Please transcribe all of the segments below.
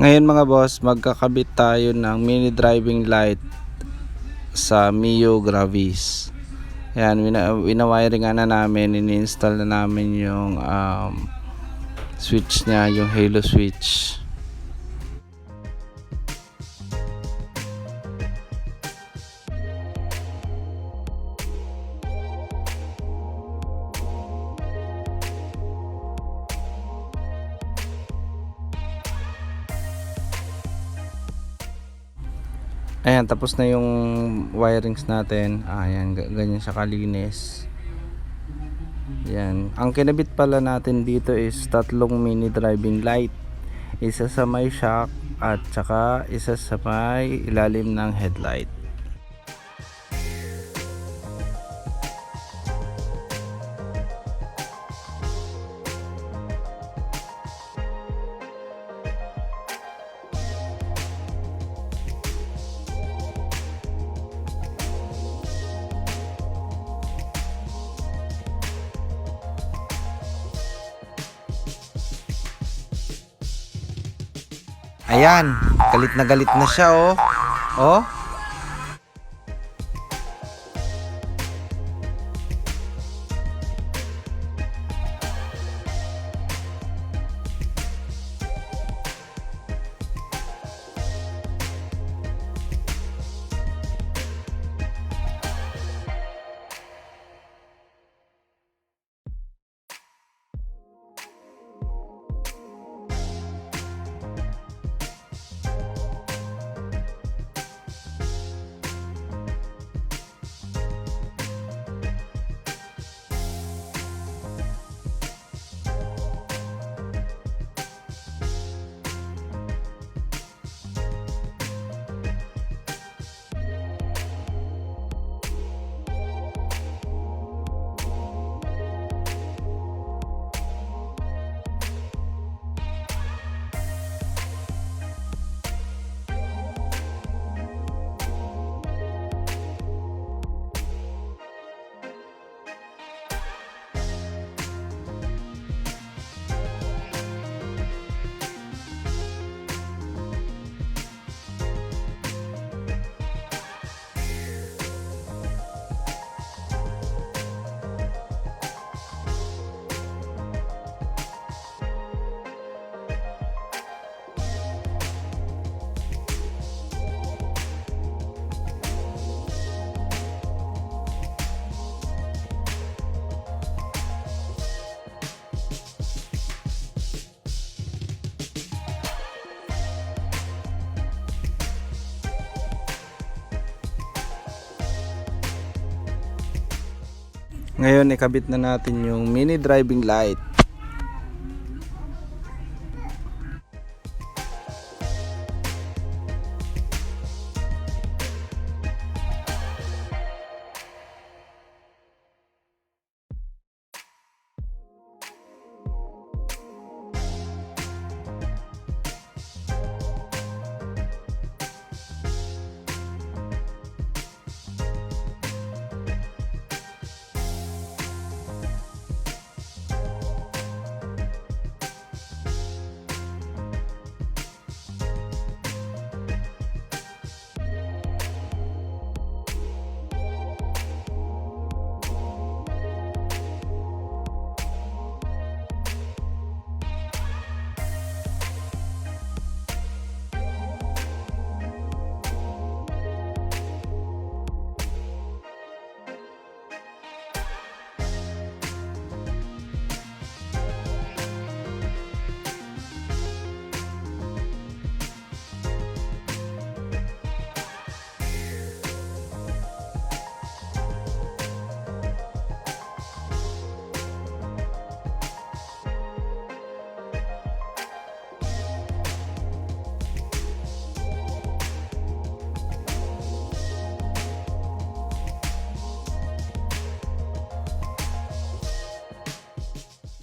Ngayon mga boss, magkakabit tayo ng mini driving light sa Mio Gravis. Ayan, winawiring na namin, ini-install na namin yung switch nya, yung halo switch. Ayan, tapos na yung wirings natin. Ayan, ganyan siya kalinis. Ayan, ang kinabit pala natin dito is tatlong mini driving light. Isa sa may shock at saka isa sa may ilalim ng headlight. Ayan, galit na siya oh. Oh. Ngayon ikabit na natin yung mini driving light.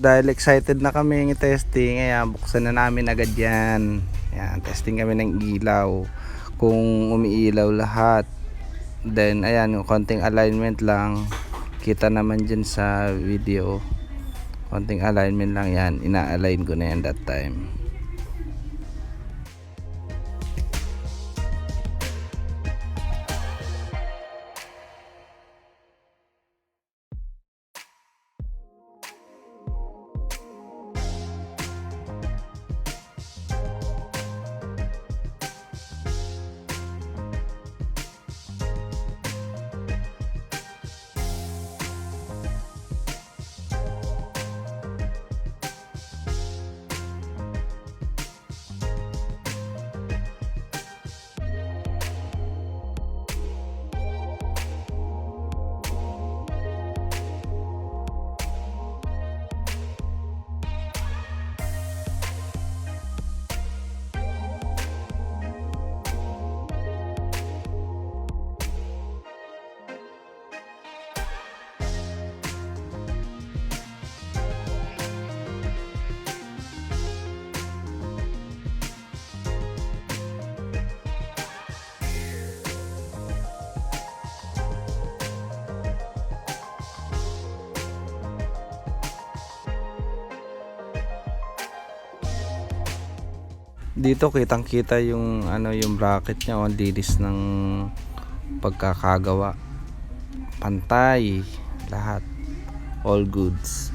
Dahil excited na kami ng testing, ayan, buksan na namin agad yan. Ayan, testing kami ng ilaw, kung umiilaw lahat. Then ayan, yung konting alignment lang, kita naman dyan sa video, konting alignment lang yan, ina-align ko na yan that time. Dito kitang kita yung ano, yung bracket niya, ang linis ng pagkakagawa, pantay lahat, all goods.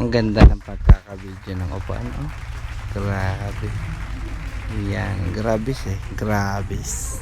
Ang ganda ng pagkakabidyo ng upuan, oh. Grabe. Yan, gravis eh, gravis.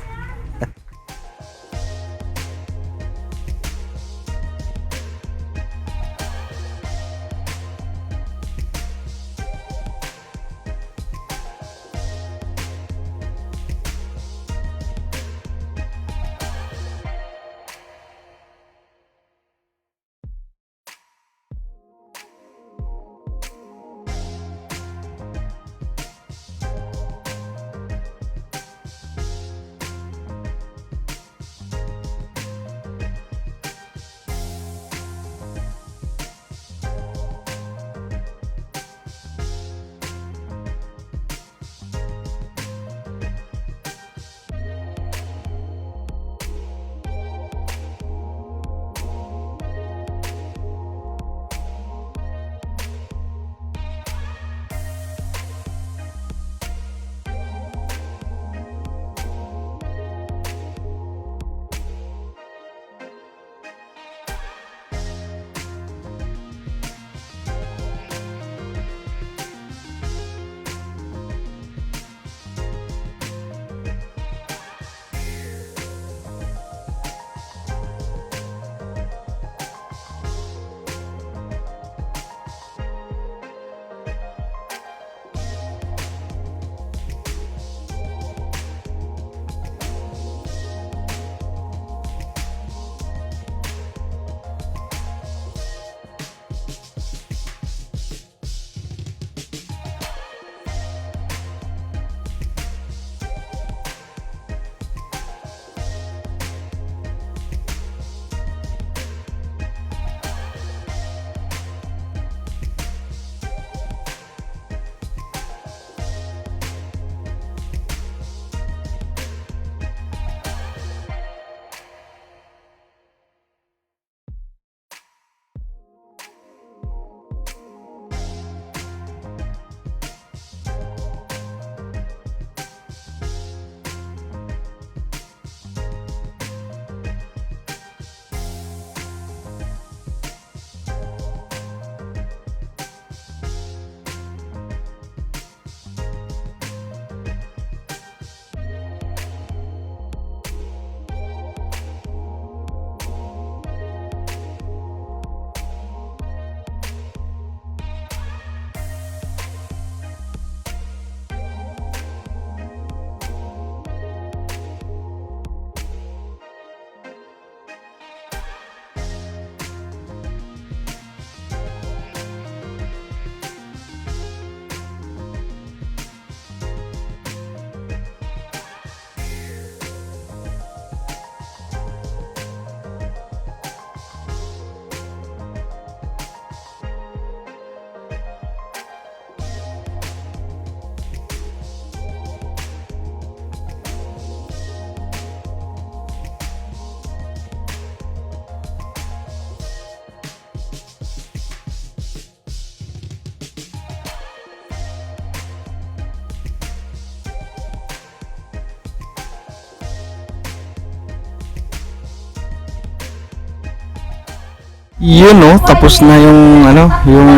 Yun no, tapos na yung ano, yung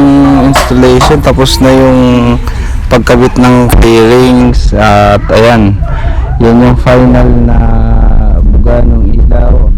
installation, tapos na yung pagkabit ng fairings at ayan, yun yung final na buga ng ilaw